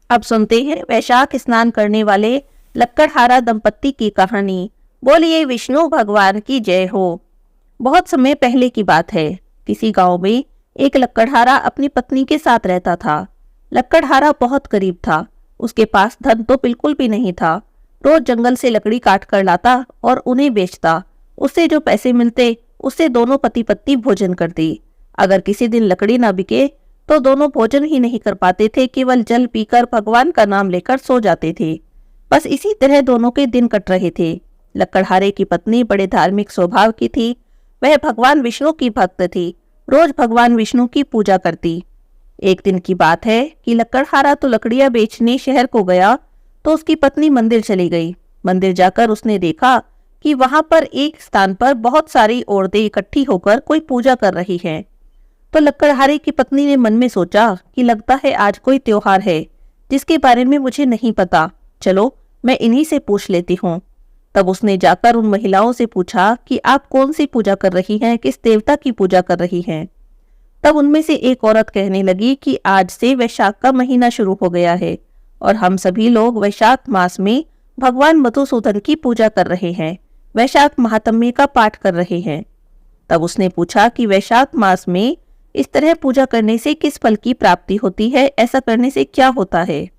अब सुनते हैं वैशाख स्नान करने वाले लक्कड़हारा दंपत्ति की कहानी। बोलिए विष्णु भगवान की जय हो। बहुत समय पहले की बात है। किसी गांव में एक लक्कड़हारा अपनी पत्नी के साथ रहता था। लक्कड़हारा बहुत गरीब था। उसके पास धन तो बिल्कुल भी नहीं था। रोज जंगल से लकड़ी काट कर लाता और उन्हें बेचता। उससे जो पैसे मिलते उससे दोनों पति पत्नी भोजन करती। अगर किसी दिन लकड़ी ना बिके तो दोनों भोजन ही नहीं कर पाते थे, केवल जल पीकर भगवान का नाम लेकर सो जाते थे। बस इसी तरह दोनों के दिन कट रहे थे। लक्कड़हारे की पत्नी बड़े धार्मिक स्वभाव की थी। वह भगवान विष्णु की भक्त थी। रोज भगवान विष्णु की पूजा करती। एक दिन की बात है कि लक्कड़हारा तो लकड़ियां बेचने शहर को गया तो उसकी पत्नी मंदिर चली गई। मंदिर जाकर उसने देखा कि वहां पर एक स्थान पर बहुत सारी औरतें इकट्ठी होकर कोई पूजा कर रही हैं। तो लक्कड़हारे की पत्नी ने मन में सोचा कि लगता है आज कोई त्योहार है जिसके बारे में मुझे नहीं पता। चलो मैं इन्हीं से पूछ लेती हूँ। तब उसने जाकर उन महिलाओं से पूछा कि आप कौन सी पूजा कर रही हैं, किस देवता की पूजा कर रही हैं। तब उनमें से एक औरत कहने लगी कि आज से वैशाख का महीना शुरू हो गया है और हम सभी लोग वैशाख मास में भगवान मधुसूदन की पूजा कर रहे हैं, वैशाख महात्म्य का पाठ कर रहे हैं। तब उसने पूछा कि वैशाख मास में इस तरह पूजा करने से किस फल की प्राप्ति होती है, ऐसा करने से क्या होता है।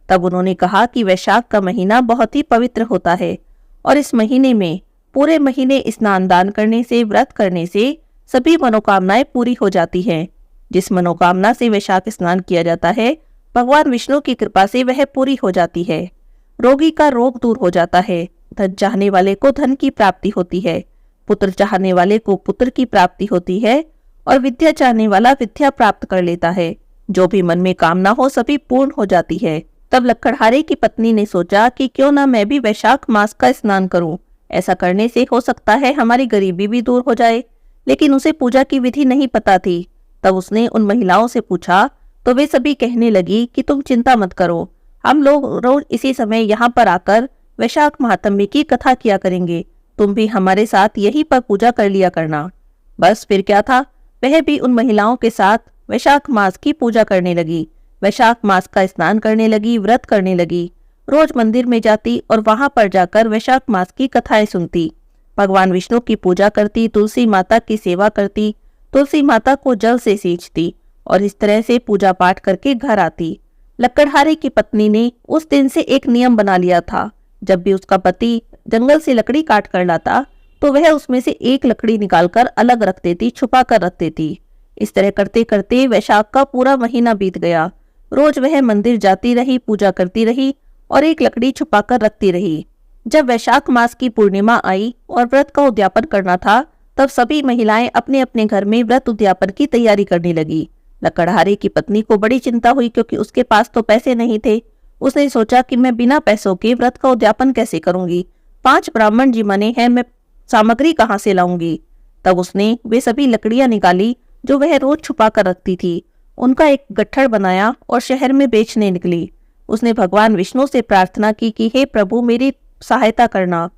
तब उन्होंने कहा कि वैशाख का महीना बहुत ही पवित्र होता है और इस महीने में पूरे महीने स्नान दान करने से, व्रत करने से सभी मनोकामनाएं पूरी हो जाती हैं। जिस मनोकामना से वैशाख स्नान किया जाता है, भगवान विष्णु की कृपा से वह पूरी हो जाती है। रोगी का रोग दूर हो जाता है, धन चाहने वाले को धन की प्राप्ति होती है, पुत्र चाहने वाले को पुत्र की प्राप्ति होती है और विद्या चाहने वाला विद्या प्राप्त कर लेता है। जो भी मन में कामना हो सभी पूर्ण हो जाती है। तब लक्कड़हारे की पत्नी ने सोचा कि क्यों ना मैं भी वैशाख मास का स्नान करूं। ऐसा करने से हो सकता है हमारी गरीबी भी दूर हो जाए। लेकिन उसे पूजा की विधि नहीं पता थी। तब उसने उन महिलाओं से पूछा तो वे सभी कहने लगी कि तुम चिंता मत करो, हम लोग रोज इसी समय यहाँ पर आकर वैशाख महात्म्य की कथा किया करेंगे। तुम भी हमारे साथ यहीं पर पूजा कर लिया करना। बस फिर क्या था, वह भी उन महिलाओं के साथ वैशाख मास की पूजा करने लगी। वैशाख मास का स्नान करने लगी, व्रत करने लगी। रोज मंदिर में जाती और वहां पर जाकर वैशाख मास की कथाएं सुनती। भगवान विष्णु की पूजा करती, तुलसी माता की सेवा करती, तुलसी माता को जल से सींचती और इस तरह से पूजा पाठ करके घर आती। लक्कड़हारे की पत्नी ने उस दिन से एक नियम बना लिया था। जब भी उसका पति जंगल से लकड़ी काट कर लाता तो वह उसमें से एक लकड़ी निकालकर अलग रख देती, छुपा कर रख देती। इस तरह करते करते वैशाख का पूरा महीना बीत गया। रोज वह मंदिर जाती रही, पूजा करती रही और एक लकड़ी छुपा कर रखती रही। जब वैशाख मास की पूर्णिमा आई और व्रत का उद्यापन करना था, तब सभी महिलाएं अपने अपने घर में व्रत उद्यापन की तैयारी करने लगी। लक्कड़हारे की पत्नी को बड़ी चिंता हुई क्योंकि उसके पास तो पैसे नहीं थे। उसने सोचा कि मैं बिना पैसों के व्रत का उद्यापन कैसे करूंगी। 5 ब्राह्मण जी मने हैं, मैं सामग्री कहाँ से लाऊंगी। तब उसने वे सभी लकड़ियां निकाली जो वह रोज छुपा कर रखती थी। उनका एक गट्ठर बनाया और शहर में बेचने निकली। उसने भगवान विष्णु से प्रार्थना की कि हे प्रभु मेरी सहायता करना।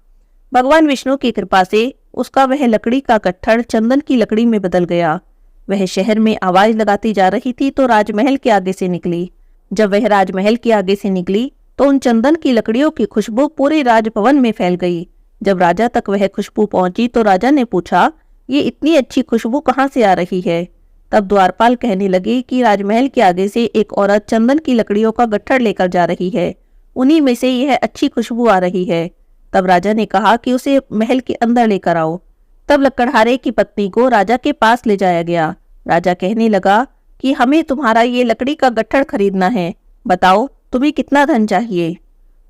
भगवान विष्णु की कृपा से उसका वह लकड़ी का गट्ठर चंदन की लकड़ी में बदल गया। वह शहर में आवाज लगाती जा रही थी तो राजमहल के आगे से निकली। जब वह राजमहल के आगे से निकली तो उन चंदन की लकड़ियों की खुशबू पूरे राजभवन में फैल गई। जब राजा तक वह खुशबू पहुंची तो राजा ने पूछा, ये इतनी अच्छी खुशबू कहाँ से आ रही है। तब द्वारपाल कहने लगे कि राजमहल के आगे से एक औरत चंदन की लकड़ियों का गट्ठर लेकर जा रही है, उन्हीं में से यह अच्छी खुशबू आ रही है। तब राजा ने कहा कि उसे महल के अंदर लेकर आओ। तब लक्कड़हारे की पत्नी को राजा के पास ले जाया गया। राजा कहने लगा कि हमें तुम्हारा ये लकड़ी का गट्ठर खरीदना है, बताओ तुम्हें कितना धन चाहिए।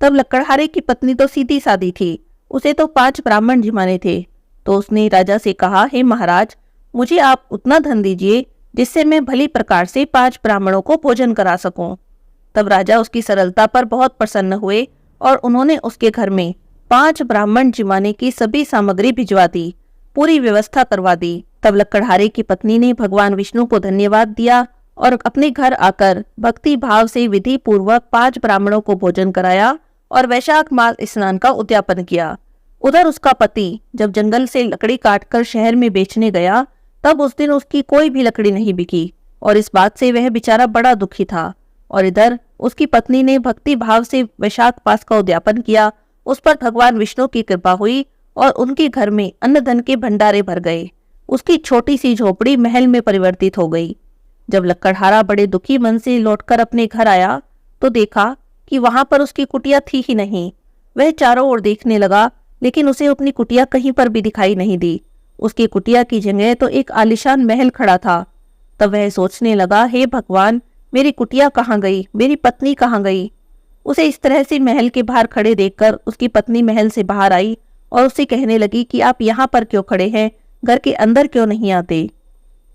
तब लक्कड़हारे की पत्नी तो सीधी सादी थी, उसे तो 5 ब्राह्मण जिमाने थे। तो उसने राजा से कहा, हे महाराज मुझे आप उतना धन दीजिए जिससे मैं भली प्रकार से 5 ब्राह्मणों को भोजन करा सकूं। तब राजा उसकी सरलता पर बहुत प्रसन्न हुए और उन्होंने उसके घर में 5 ब्राह्मण जिमाने की सभी सामग्री भिजवा दी, पूरी व्यवस्था करवा दी। तब लक्कड़हारे की पत्नी ने भगवान विष्णु को धन्यवाद दिया और अपने घर आकर भक्ति भाव से विधि पूर्वक 5 ब्राह्मणों को भोजन कराया और वैशाख मास स्नान का उद्यापन किया। उधर उसका पति जब जंगल से लकड़ी काटकर शहर में बेचने गया तब उस दिन उसकी कोई भी लकड़ी नहीं बिकी और इस बात से वह बेचारा बड़ा दुखी था और इधर उसकी पत्नी ने भक्ति भाव से वैशाख मास का उद्यापन किया। उस पर भगवान विष्णु की कृपा हुई और उनके घर में अन्न धन के भंडारे भर गए। उसकी छोटी सी झोपड़ी महल में परिवर्तित हो गई। जब लक्कड़हारा बड़े दुखी मन से लौटकर अपने घर आया तो देखा कि वहां पर उसकी कुटिया थी ही नहीं। वह चारों ओर देखने लगा, लेकिन उसे अपनी कुटिया कहीं पर भी दिखाई नहीं दी। उसकी कुटिया की जगह तो एक आलीशान महल खड़ा था। तब वह सोचने लगा, हे भगवान, मेरी कुटिया कहाँ गई, मेरी पत्नी कहाँ गई। उसे इस तरह से महल के बाहर खड़े देखकर उसकी पत्नी महल से बाहर आई और उससे कहने लगी कि आप यहाँ पर क्यों खड़े हैं, घर के अंदर क्यों नहीं आते।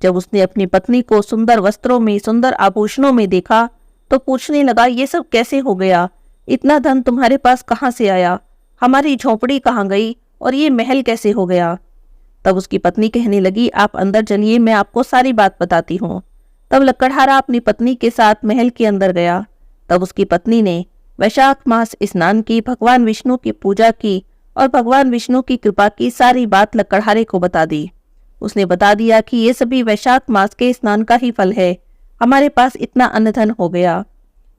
जब उसने अपनी पत्नी को सुंदर वस्त्रों में, सुंदर आभूषणों में देखा तो पूछने लगा, ये सब कैसे हो गया, इतना धन तुम्हारे पास कहाँ से आया, हमारी झोपड़ी कहाँ गई और ये महल कैसे हो गया। तब उसकी पत्नी कहने लगी, आप अंदर चलिए, मैं आपको सारी बात बताती हूँ। तब लक्कड़हारा अपनी पत्नी के साथ महल के अंदर गया। तब उसकी पत्नी ने वैशाख मास स्नान की, भगवान विष्णु की पूजा की और भगवान विष्णु की कृपा की सारी बात लक्कड़हारे को बता दी। उसने बता दिया कि ये सभी वैशाख मास के स्नान का ही फल है, हमारे पास इतना अन्न धन हो गया।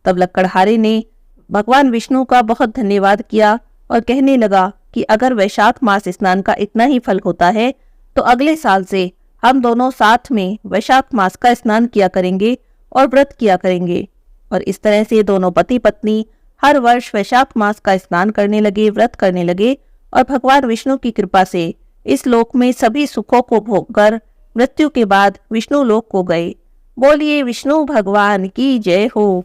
तब लक्कड़हारे ने भगवान विष्णु का बहुत धन्यवाद किया और कहने लगा कि अगर वैशाख मास स्नान का इतना ही फल होता है तो अगले साल से हम दोनों साथ में वैशाख मास का स्नान किया करेंगे और व्रत किया करेंगे। और इस तरह से दोनों पति पत्नी हर वर्ष वैशाख मास का स्नान करने लगे, व्रत करने लगे और भगवान विष्णु की कृपा से इस लोक में सभी सुखों को भोगकर मृत्यु के बाद विष्णु लोक को गए। बोलिए विष्णु भगवान की जय हो।